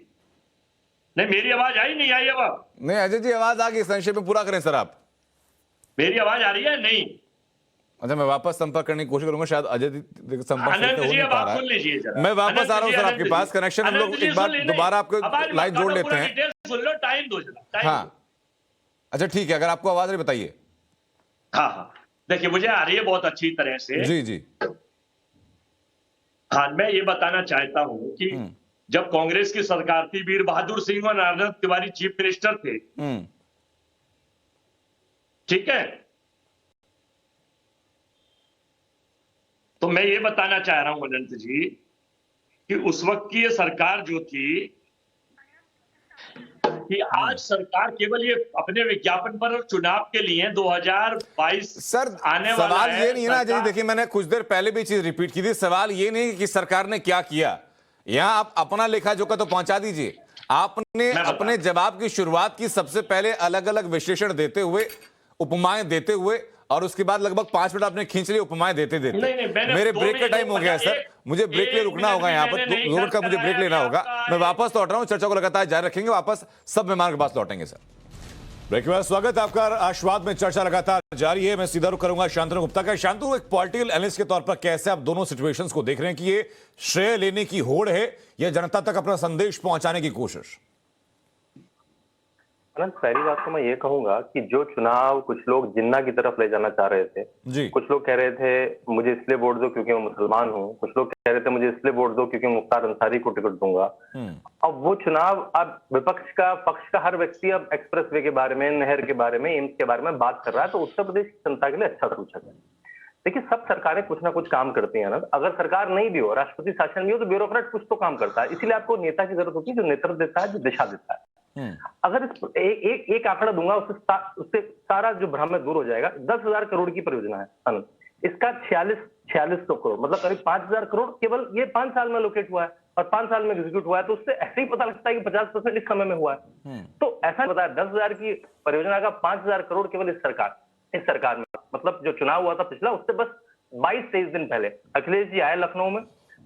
नहीं मेरी आवाज आई नहीं आई? अब नहीं अजय जी आवाज आ गई, संक्षेप में पूरा करें सर आप। मेरी आवाज आ रही है? नहीं। अच्छा मैं वापस संपर्क करने की कोशिश करूंगा, शायद अजय संपर्क अनंत जी अब आप सुन लीजिए, मैं वापस आ रहा हूं सर आपके पास। कनेक्शन हम लोग एक बार दोबारा आपको लाइव जोड़ लेते हैं। सुन लो, टाइम दो। हाँ अच्छा ठीक है, अगर आपको आवाज रही बताइए। हाँ हाँ देखिए मुझे आ रही है बहुत अच्छी तरह से। जी जी हाँ, मैं ये बताना चाहता हूं कि जब कांग्रेस की सरकार थी, वीर बहादुर सिंह और नारायण तिवारी चीफ मिनिस्टर थे, ठीक है, तो मैं ये बताना चाह रहा हूं अनंत जी कि उस वक्त की ये सरकार जो थी कि आज सरकार केवल ये अपने विज्ञापन पर और चुनाव के लिए 2022 सर आने वाला सवाल है। ये नहीं है ना अजय जी, देखिए मैंने कुछ देर पहले भी चीज रिपीट की थी। सवाल ये नहीं कि सरकार ने क्या किया, यहां आप अपना लेखा जोखा तो पहुंचा दीजिए। आपने अपने जवाब की शुरुआत की सबसे पहले अलग अलग विश्लेषण देते हुए, उपमाएं देते हुए, और उसके बाद लगभग 5 मिनट आपने खींच लिए उपमाएं देते देते। मेरे ब्रेक का टाइम हो गया सर, मुझे ब्रेक के लिए रुकना होगा, यहाँ पर 2 मिनट का मुझे ब्रेक लेना होगा। मैं वापस लौट रहा हूँ, चर्चा को लगातार जारी रखेंगे, वापस सब मेहमान के पास लौटेंगे। सर ब्रेक के बाद स्वागत है आपका। राष्ट्रवाद में चर्चा लगातार जारी है। मैं सीधा रुख करूंगा शांतनु गुप्ता का। शांतनु, एक पॉलिटिकल एनालिस्ट के तौर पर कैसे आप दोनों सिचुएशंस को देख रहे हैं कि ये श्रेय लेने की होड़ है या जनता तक अपना संदेश पहुंचाने की कोशिश? अनंत, पहली बात तो मैं ये कहूंगा कि जो चुनाव कुछ लोग जिन्ना की तरफ ले जाना चाह रहे थे जी। कुछ लोग कह रहे थे मुझे इसलिए वोट दो क्योंकि मैं मुसलमान हूँ, कुछ लोग कह रहे थे मुझे इसलिए वोट दो क्योंकि मुख्तार अंसारी को टिकट दूंगा। अब वो चुनाव, अब विपक्ष का, पक्ष का हर व्यक्ति अब एक्सप्रेसवे के बारे में, नहर के बारे में, एम्स के बारे में बात कर रहा है, तो उत्तर प्रदेश की जनता के लिए अच्छा सूचक है। देखिए, सब सरकारें कुछ ना कुछ काम करती हैं ना। अगर सरकार नहीं भी हो, राष्ट्रपति शासन भी हो, तो ब्यूरोक्रेट कुछ तो काम करता है। इसीलिए आपको नेता की जरूरत होती है जो नेतृत्व देता है, जो दिशा देता है। अगर एक आंकड़ा दूंगा, उससे सारा जो भ्रम है दूर हो जाएगा। 10,000 करोड़ की परियोजना है अनंत, इसका 4600 करोड़, मतलब करीब 5,000 करोड़ केवल ये 5 साल में लोकेट हुआ है और 5 साल में एग्जीक्यूट हुआ है। तो उससे ऐसे ही पता लगता है कि 50% इस समय में हुआ है। तो ऐसा बताया 10,000 की परियोजना का 5,000 करोड़ केवल इस सरकार में, मतलब जो चुनाव हुआ था पिछला, उससे बस 22-23 दिन पहले अखिलेश जी आए लखनऊ में,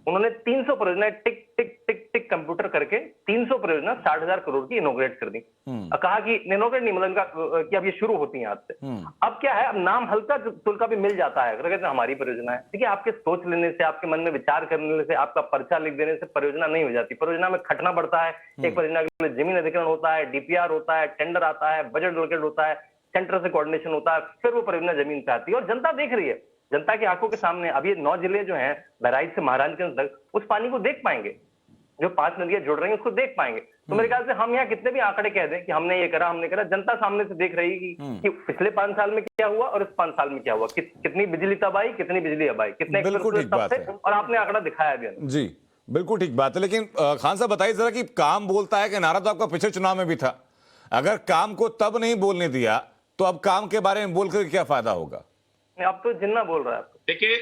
उन्होंने 300 परियोजनाएं टिक टिक टिक टिक कंप्यूटर करके 300 परियोजना 60,000 करोड़ की इनोग्रेट कर दी। कहा कि इनोग्रेट नहीं, मतलब कि अब ये शुरू होती है आज से। अब क्या है, अब नाम हल्का तुल्का भी मिल जाता है, अगर कहते हैं हमारी परियोजना है। देखिए, आपके सोच लेने से, आपके मन में विचार करने से, आपका पर्चा लिख देने से परियोजना नहीं हो जाती। परियोजना में खटना पड़ता है। एक परियोजना के लिए जमीन अधिग्रहण होता है, डीपीआर होता है, टेंडर आता है, बजट एलोकेट होता है, सेंटर से कोऑर्डिनेशन होता है, फिर वो परियोजना जमीन पे आती है और जनता देख रही है। जनता की आंखों के सामने अब ये 9 जिले जो हैं, बहराइच से महाराजगंज तक, उस पानी को देख पाएंगे। जो 5 नदियां जुड़ रही हैं उसको देख पाएंगे। तो मेरे ख्याल से हम यहाँ कितने भी आंकड़े कह दें कि हमने ये करा, हमने करा, जनता सामने से देख रही कि पिछले 5 साल में क्या हुआ और इस 5 साल में क्या हुआ, कितनी बिजली तब आई, कितनी बिजली अब आई, कितने और आपने आंकड़ा दिखाया भी जी। बिल्कुल ठीक बात है। लेकिन खान साहब बताइए जरा कि काम बोलता है कि नारा तो आपका पिछले चुनाव में भी था। अगर काम को तब नहीं बोलने दिया तो अब काम के बारे में बोलकर क्या फायदा होगा? अब तो जिन्ना बोल रहा है।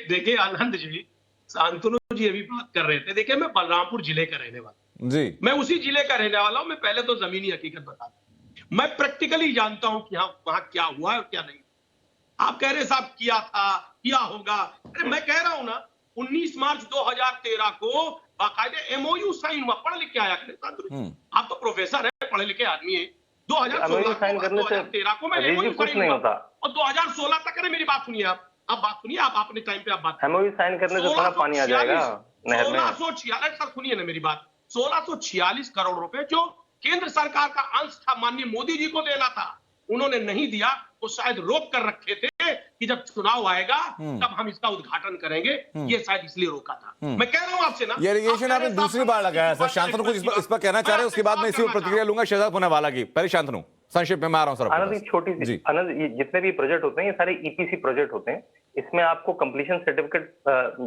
देखिए आनंद जी, शांतनु जी अभी बात कर रहे थे। देखिए, मैं बलरामपुर जिले का रहने वाला जी, मैं उसी जिले का रहने वाला हूं। मैं पहले तो जमीनी हकीकत बता दूं, मैं प्रैक्टिकली जानता हूं कि वहां क्या हुआ है और क्या नहीं। आप कह रहे साहब किया था, किया होगा, अरे मैं कह रहा हूं ना, 19 मार्च 2013 को बाकायदे एमओयू साइन हुआ। पढ़ लिख के आया करें शांतनु जी, आप तो प्रोफेसर है, पढ़े लिखे आदमी है। 2013 को मैं एमओयू साइन हुआ और 2016 तक, अरे मेरी बात सुनिए, आप बात सुनिए, आप अपने टाइम पे आप बात एमओयू साइन करने से थोड़ा पानी आ जाएगा नहर में। 1646, सर सुनिए ना मेरी बात, 1646 करोड़ रुपए जो केंद्र सरकार का अंश था, माननीय मोदी जी को देना था, उन्होंने नहीं दिया। वो शायद रोक कर रखे थे कि जब चुनाव आएगा तब हम इसका उद्घाटन करेंगे, ये शायद इसलिए रोका था। मैं कह रहा हूं आपसे ना, ये एलिगेशन आपने दूसरी बार लगाया सर। शांतनु कुछ इस पर कहना चाह रहे हैं, उसके बाद मैं इसी पर प्रतिक्रिया लूंगा शहजाद पुनावाला की। पहले शांतनु, संक्षेप में मैं आ रहा हूं सर। आनंद, छोटी सी आनंद, जितने भी प्रोजेक्ट होते हैं ये सारे ईपीसी प्रोजेक्ट होते हैं। इसमें आपको कंप्लीशन सर्टिफिकेट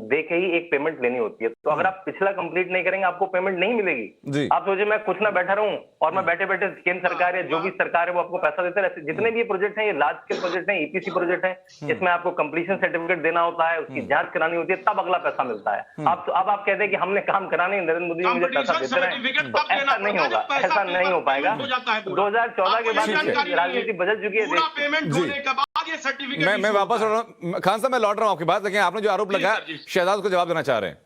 दे के ही एक पेमेंट लेनी होती है। तो अगर आप पिछला कंप्लीट नहीं करेंगे आपको पेमेंट नहीं मिलेगी। आप सोचे मैं कुछ ना बैठा रहूं और मैं बैठे बैठे केंद्र सरकार या जो भी सरकार है वो आपको पैसा देते रहते। जितने भी ये प्रोजेक्ट हैं, ये लार्ज स्केल प्रोजेक्ट हैं, ईपीसी प्रोजेक्ट हैं, इसमें आपको कंप्लीशन सर्टिफिकेट देना होता है, उसकी जांच करानी होती है, तब अगला पैसा मिलता है। अब आप कहते हैं कि हमने काम कराने, नरेंद्र मोदी जी मुझे पैसा देते रहे, तो ऐसा नहीं होगा, ऐसा नहीं हो पाएगा। 2014 के बाद राजनीति बदल चुकी है। मैं वापस खान साहब, मैं लौट रहा हूं आपकी बात, लेकिन आपने जो आरोप लगाया शहजाद को जवाब देना चाह रहे हैं।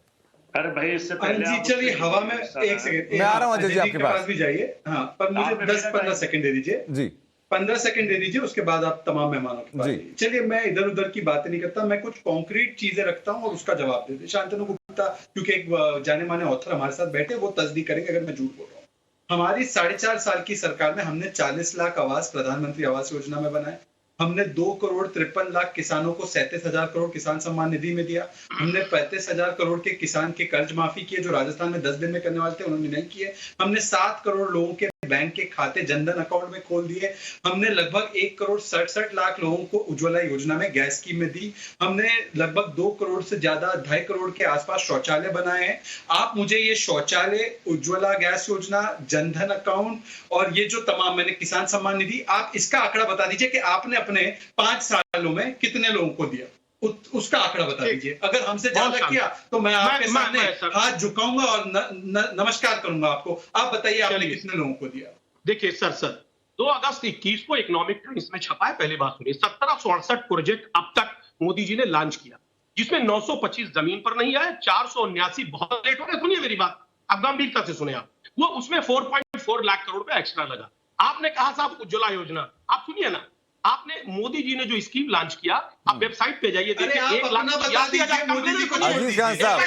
अरे भाई, इससे पहले जी चलिए, हवा में एक सेकंड मैं आ रहा हूं अजय जी आपके पास भी जाइए। हाँ, पर मुझे 10-15 सेकंड दे दीजिए जी, 15 सेकंड दे दीजिए, उसके बाद आप तमाम मेहमानों के पास। चलिए, मैं इधर उधर की बातें नहीं करता, मैं कुछ कॉन्क्रीट चीजें रखता हूं और उसका जवाब देते। शांतनु गुप्ता, क्योंकि एक जाने माने ऑथर हमारे साथ बैठे, वो तस्दीक करेंगे अगर मैं झूठ बोल रहा हूँ। हमारी 4.5 साल की सरकार में हमने 40 लाख आवास प्रधानमंत्री आवास योजना में बनाए। हमने 2,53,00,000 किसानों को 37,000 करोड़ किसान सम्मान निधि में दिया। हमने 35,000 करोड़ के किसान के कर्ज माफी किए जो राजस्थान में 10 दिन में करने वाले थे, उन्होंने नहीं किए। हमने 7 करोड़ लोगों के बैंक के खाते जनधन अकाउंट में खोल दिए। हमने लगभग 1,67,00,000 लोगों को उज्ज्वला योजना में गैस स्कीम में दी। हमने लगभग 2 करोड़ से ज्यादा 2.5 करोड़ के आसपास शौचालय बनाए हैं। आप मुझे ये शौचालय, उज्ज्वला गैस योजना, जनधन अकाउंट और ये जो तमाम मैंने किसान सम्मान निधि, आप इसका आंकड़ा बता दीजिए कि आपने अपने 5 सालों में कितने लोगों को दिया, उसका आंकड़ा बता दीजिए। अगर हमसे ज्यादा किया तो मैं आपके सामने हाथ झुकाऊंगा और नमस्कार करूंगा आपको। आप बताइए आपने कितने लोगों को दिया। देखिए सर 2 अगस्त 21 को इकोनॉमिक टाइम्स में छपा है, पहली बात सुनिए। 1768 प्रोजेक्ट अब तक मोदी जी ने लॉन्च किया, जिसमें 925 जमीन पर नहीं आए, 479 बहुत लेट हो गए। सुनिए मेरी बात, अब गंभीरता से सुने आप। वो उसमें 4.4 लाख करोड़ रुपए एक्स्ट्रा लगा। आपने कहा साहब उज्ज्वला योजना, आप सुनिए ना, आपने मोदी जी ने जो स्कीम लॉन्च किया, आप वेबसाइट पे जाइए, देखिए 1 लाख अजीज खान साहब,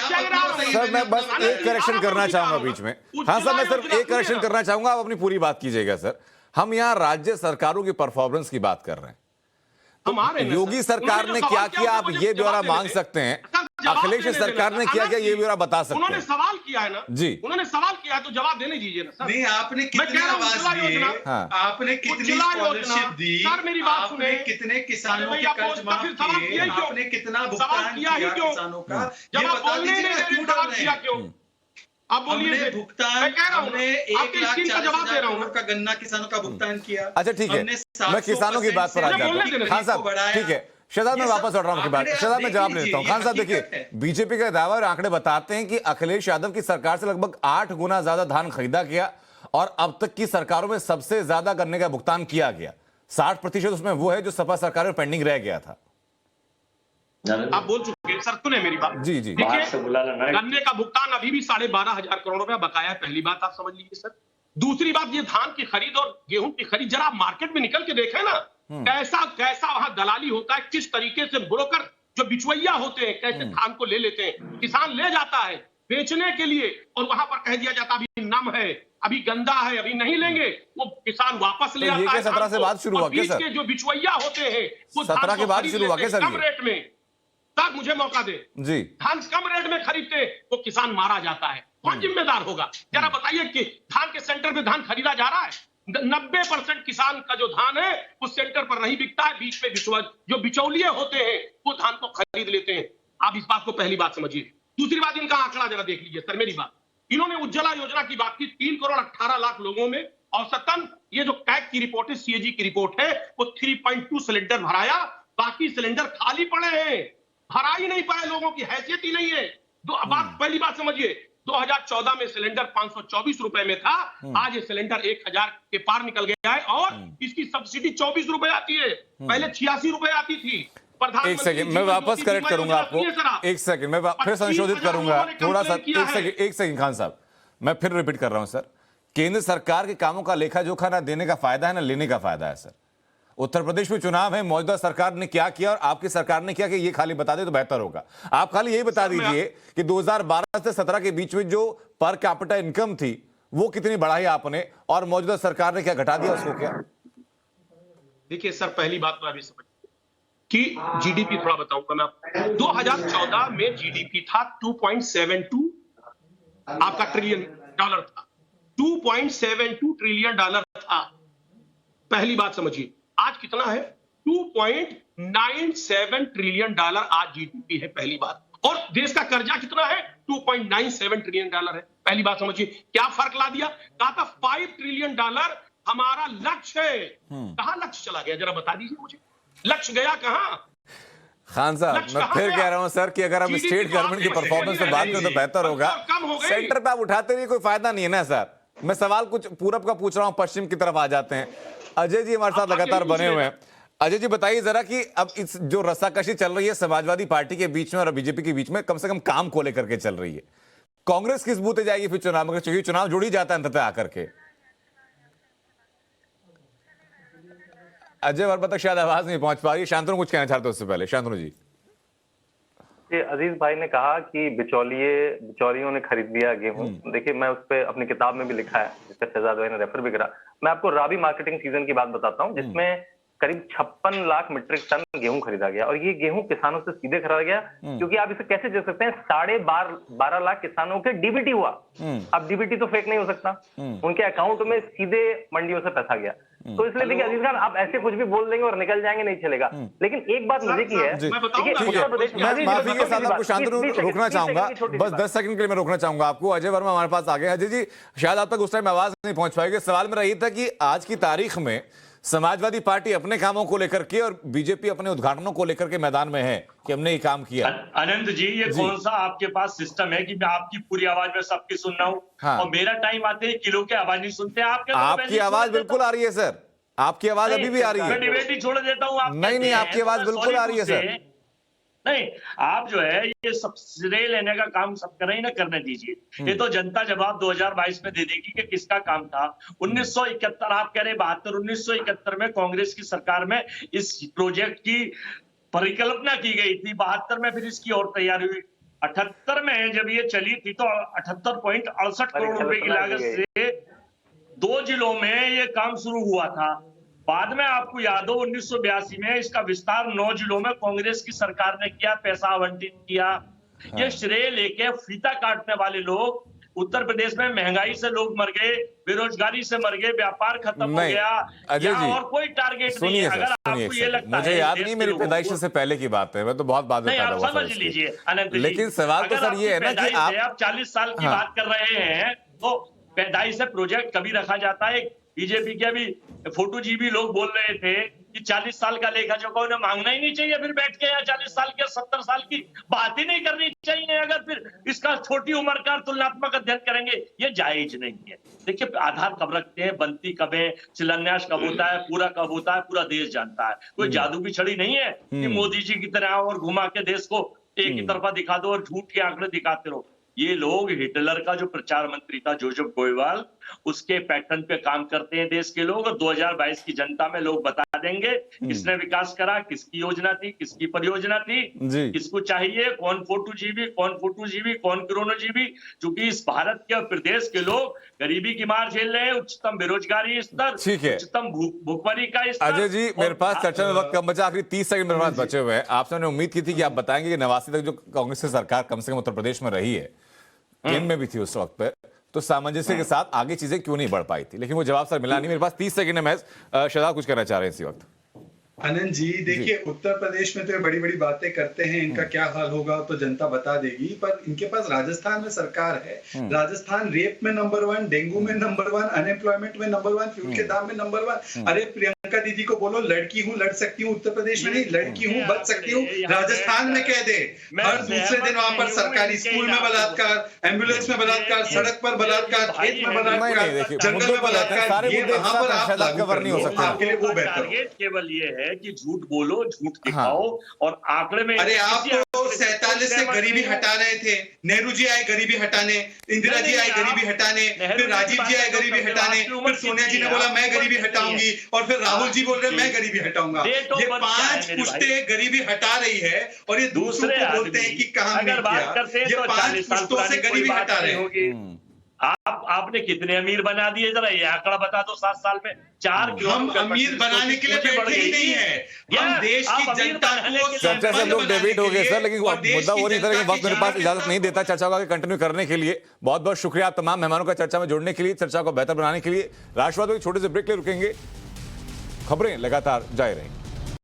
सर मैं बस एक करेक्शन करना चाहूंगा बीच में। हाँ सर, मैं सिर्फ एक करेक्शन करना चाहूंगा, आप अपनी पूरी बात कीजिएगा सर। हम यहाँ राज्य सरकारों की परफॉर्मेंस की बात कर रहे हैं। योगी सरकार ने क्या किया आप ये ब्यौरा मांग सकते हैं, अखिलेश सरकार ने क्या किया ये ब्यौरा बता सकते हैं। उन्होंने सवाल किया है ना जी, उन्होंने सवाल किया तो जवाब देने दीजिए ना सर। नहीं, आपने कितने आवास दिए, आपने कितनी स्कॉलरशिप दी, सर मेरी बात सुने, कितने किसानों के कर्ज माफ किए, आपने कितना भुगतान किया किसानों का, ये बता दीजिए क्यों डर रहे हैं। आप बोलिए भुगतान, हमने 1,40,000 करोड़ का गन्ना किसानों का भुगतान किया। अच्छा ठीक है, मैं किसानों की बात पर आ जाता हूं। खान साहब ठीक है, शहजाद मैं वापस लौट रहा हूं आपकी बात, शहजाद मैं जवाब लेता हूं। खान साहब देखिए, बीजेपी का दावा और आंकड़े बताते हैं कि अखिलेश यादव की सरकार से लगभग 8 गुना ज्यादा धान खरीदा गया और अब तक की सरकारों में सबसे ज्यादा गन्ने का भुगतान किया गया। 60% उसमें वो है जो सपा सरकार में पेंडिंग रह गया था। आप बोल चुके हैं सर, सुने मेरी बात। जी जी, गन्ने का भुगतान अभी भी 12,500 करोड़ रुपया बकाया है, पहली बात आप समझ लीजिए सर। दूसरी बात, ये धान की खरीद और गेहूं की खरीद, जरा मार्केट में निकल के देखें ना, कैसा कैसा वहां दलाली होता है, किस तरीके से ब्रोकर जो बिचवैया होते हैं कैसे धान को ले लेते हैं। किसान ले जाता है बेचने के लिए और वहां पर कह दिया जाता अभी नम है, अभी गंदा है, अभी नहीं लेंगे, वो किसान वापस ले आता है। 17 से बात शुरू हुआ क्या सर? जो बिचवैया होते हैं वो 17 के बाद शुरू हुआ क्या सर? कम रेट में, तब मुझे मौका दे जी, धान कम रेट में खरीदते वो किसान मारा जाता है, कौन जिम्मेदार होगा? जरा बताइए कि धान के सेंटर पे धान खरीदा जा रहा है, 90% किसान का जो धान है उस सेंटर पर नहीं बिकता है, बीच में जो बिचौलिए होते हैं वो धान को खरीद लेते हैं। आप इस बात को पहली बात समझिए। दूसरी बात, इनका आंकड़ा जरा देख लीजिए सर मेरी बात। इन्होंने उज्ज्वला योजना की बात की, 3 करोड़ 18 लाख लोगों में औसतन, ये जो कैग की रिपोर्ट है, सीएजी की रिपोर्ट है, वो 3.2 सिलेंडर भराया, बाकी सिलेंडर खाली पड़े हैं, भरा ही नहीं पाए, लोगों की हैसियत ही नहीं है। पहली बात समझिए, 2014 में सिलेंडर 524 रुपए में था, आज ये सिलेंडर 1000 के पार निकल गया है और इसकी सब्सिडी 24 रुपए आती है, पहले 86 रुपए आती थी। एक सेकंड, मैं वापस करेक्ट करूंगा आपको, एक सेकंड मैं फिर संशोधित करूंगा थोड़ा सा, एक सेकंड खान साहब, मैं फिर रिपीट कर रहा हूं सर। केंद्र सरकार के कामों का लेखा जोखा ना देने का फायदा है ना लेने का फायदा है सर। उत्तर प्रदेश में चुनाव है, मौजूदा सरकार ने क्या किया और आपकी सरकार ने क्या किया, ये खाली बता दे तो बेहतर होगा। आप खाली यही बता दीजिए कि 2012 से 17 के बीच में जो पर कैपिटा इनकम थी वो कितनी बढ़ाई आपने और मौजूदा सरकार ने क्या घटा दिया उसको क्या? देखिए सर, पहली बात तो अभी समझ कि जीडीपी थोड़ा बताऊंगा मैं आपको। 2014 में जीडीपी था 2.72 आपका ट्रिलियन डॉलर था, 2.72 ट्रिलियन डॉलर था। पहली बात समझिए, आज कितना है? 2.97 ट्रिलियन डॉलर आज जीडीपी है, पहली बात। और देश का कर्जा कितना है? 2.97 ट्रिलियन डॉलर है, पहली बात समझिए। क्या फर्क ला दिया? कहा था 5 ट्रिलियन डॉलर हमारा लक्ष्य है, कहां लक्ष्य चला गया? जरा बता दीजिए मुझे, लक्ष्य गया कहां? खान साहब, मैं फिर कह रहा हूं सर कि अगर हम स्टेट गवर्नमेंट की परफॉर्मेंस से बात करें तो बेहतर होगा। सेंटर पे आप उठाते हुए कोई फायदा नहीं है ना सर। मैं सवाल कुछ पूरब का पूछ रहा हूं, पश्चिम की तरफ आ जाते हैं। अजय जी हमारे साथ लगातार बने हुए हैं। अजय जी बताइए जरा कि अब इस जो रस्साकशी चल रही है समाजवादी पार्टी के बीच में और बीजेपी के बीच में, कम से कम काम को लेकर के चल रही है, कांग्रेस किस बूते जाएगी फिर चुनाव में? क्योंकि चुनाव जुड़ ही जाता है अंततः आकर के। अजय वर्मा तक शायद आवाज नहीं पहुंच पा रही। शांतनु कुछ कहना चाहते हो उससे पहले? शांतनु जी। अजीज भाई ने कहा कि बिचौलियों ने खरीद लिया गेहूं। देखिए, मैं उस पर अपनी किताब में भी लिखा है, जिसका शहजाद भाई ने रेफर भी करा। मैं आपको राबी मार्केटिंग सीजन की बात बताता हूं, जिसमें करीब 56 लाख मीट्रिक टन गेहूं खरीदा गया, और ये गेहूं किसानों से सीधे खरीदा गया, क्योंकि आप इसे कैसे दे सकते हैं, 12.5 लाख किसानों के डीबीटी हुआ। अब डीबीटी तो फेक नहीं हो सकता, उनके अकाउंट में सीधे मंडियों से पैसा गया। तो इसलिए देखिए अजीज खान, आप ऐसे कुछ भी बोल देंगे और निकल जाएंगे, नहीं चलेगा। लेकिन एक बात मजे की है, उत्तर प्रदेश में, मैं माफी के साथ आपको शांतनु रोकना चाहूंगा, बस 10 सेकंड के लिए मैं रोकना चाहूंगा आपको। अजय वर्मा हमारे पास आ गए। अजय जी, शायद आप तक उस टाइम आवाज नहीं पहुंच पाएगी। सवाल मेरा ये था कि आज की तारीख में समाजवादी पार्टी अपने कामों को लेकर के और बीजेपी अपने उद्घाटनों को लेकर के मैदान में है कि हमने ये काम किया। अनंत जी, ये कौन सा आपके पास सिस्टम है कि मैं आपकी पूरी आवाज में सबकी सुन रहा हूँ? हाँ। और मेरा टाइम आते ही किलो की आवाज नहीं सुनते आपकी आवाज बिल्कुल आ रही है सर, आपकी आवाज अभी भी आ रही है। मैं डिबेट ही छोड़ देता हूँ। नहीं, आपकी आवाज बिल्कुल आ रही है सर। नहीं, आप जो है ये सब श्रेय लेने का काम सब कर रहे हैं ना, करने दीजिए। ये तो जनता जवाब 2022 में दे देगी कि किसका काम था। 1971 आप कह रहे 72, 1971 में कांग्रेस की सरकार में इस प्रोजेक्ट की परिकल्पना की गई थी। 72 में फिर इसकी और तैयारी हुई। 78 में जब ये चली थी तो 78.68 करोड़ रुपए की लागत से 2 जिलों में ये काम शुरू हुआ था। बाद में आपको याद हो 1982 में इसका विस्तार 9 जिलों में कांग्रेस की सरकार ने किया, पैसा आवंटित किया। ये श्रेय लेके फीता काटने वाले लोग, उत्तर प्रदेश में महंगाई से लोग मर गए, बेरोजगारी से मर गए, व्यापार खत्म हो गया, अजय जी और कोई टारगेट नहीं है। अगर आपको ये लगता है, मुझे याद नहीं, मेरी पैदाइश से पहले की बात है, मैं तो बहुत बाद में पैदा हुआ। समझ लीजिए अनंत जी, लेकिन सवाल तो सर ये है ना कि आप 40 साल की बात कर रहे हैं, तो पैदाइश से प्रोजेक्ट कभी रखा जाता है? बीजेपी के भी फोटो जीबी लोग बोल रहे थे कि 40 साल का लेखा जोखा उन्हें मांगना ही नहीं चाहिए, फिर बैठ के, या 40 साल के 70 साल की बात ही नहीं करनी चाहिए। अगर फिर इसका छोटी उम्र का तुलनात्मक अध्ययन करेंगे, ये जायज नहीं है। देखिए, आधार कब रखते हैं, बनती कब है, शिलान्यास कब होता है, पूरा कब होता है, पूरा देश जानता है। कोई जादू की छड़ी नहीं है कि मोदी जी की तरह और घुमा के देश को एक ही तरफा दिखा दो और झूठ के आंकड़े दिखाते रहो। ये लोग हिटलर का जो प्रचार मंत्री था जोसेफ गोयवाल, उसके पैटर्न पे काम करते हैं देश के लोग। और 2022 की जनता में लोग बता देंगे किसने विकास करा, किसकी योजना थी, किसकी परियोजना थी, किसको चाहिए, कौन 42 जीबी, कौन 42 जीबी, कौन क्रोनो जीबी। क्योंकि इस भारत के प्रदेश के लोग गरीबी की मार झेल रहे हैं, उच्चतम बेरोजगारी स्तर, उच्चतम भूखमरी का स्तर। अजय जी, मेरे पास चर्चा में वक्त कम बचा, आखिरी 30 सेकंड मेरे पास बचे हुए हैं। आपसे मैंने उम्मीद की थी कि आप बताएंगे कि 89 तक जो कांग्रेस की सरकार कम से कम उत्तर प्रदेश में रही है, केंद्र में भी थी उस वक्त पे, तो सामंजस्य के साथ आगे चीजें क्यों नहीं बढ़ पाई थी, लेकिन वो जवाब सर मिला नहीं। मेरे पास 30 सेकंड है, मैं शहजाद कुछ कहना चाह रहे हैं इसी वक्त। आनंद जी, देखिए उत्तर प्रदेश में तो ये बड़ी बड़ी बातें करते हैं, इनका क्या हाल होगा तो जनता बता देगी। पर इनके पास राजस्थान में सरकार है, राजस्थान रेप में नंबर 1, डेंगू में नंबर 1, अनएम्प्लॉयमेंट में नंबर 1, फ्यूल के दाम में नंबर 1। अरे प्रियंका दीदी को बोलो लड़की हूँ लड़ सकती हूँ, उत्तर प्रदेश में नहीं, लड़की हूँ बच सकती हूँ, राजस्थान में कह दे। हर दूसरे दिन वहां पर सरकारी स्कूल में बलात्कार, एम्बुलेंस में बलात्कार, सड़क पर बलात्कार, खेत में बलात्कार, जंगल में बलात्कार, ये वहां पर आप लागू कर, आपके लिए वो बेहतर। टारगेट केवल ये है कि झूठ बोलो, झूठ दिखाओ और आंकड़े में। अरे आप तो 47 से गरीबी हटा रहे थे, नेहरू जी आए गरीबी हटाने, इंदिरा जी आए गरीबी हटाने, फिर राजीव जी आए गरीबी हटाने, फिर सोनिया जी ने बोला मैं गरीबी हटाऊंगी, और फिर राहुल जी बोल रहे मैं गरीबी हटाऊंगा। ये 5 पुश्ते गरीबी हटा रही है और ये दूसरों को बोलते हैं कि कहां अगर बात करते हैं, ये 5 पुश्तों से गरीबी हटा रहे हैं। आपने कितने अमीर बना दिए, जरा ये आंकड़ा बता दो। 7 साल में 4 हम अमीर बनाने के लिए बैठे ही नहीं है, हम देश की जनता को। चर्चा से लोग डेविड हो गए सर, लेकिन मुद्दा वो नहीं था, लेकिन वक्त मेरे पास इजाजत नहीं देता चर्चा को आगे कंटिन्यू करने के लिए। बहुत बहुत शुक्रिया आप तमाम मेहमानों का चर्चा में जुड़ने के लिए, चर्चा को बेहतर बनाने के लिए। राष्ट्रवाद को एक छोटे से ब्रेक ले रुकेंगे, खबरें लगातार जारी रहेंगी।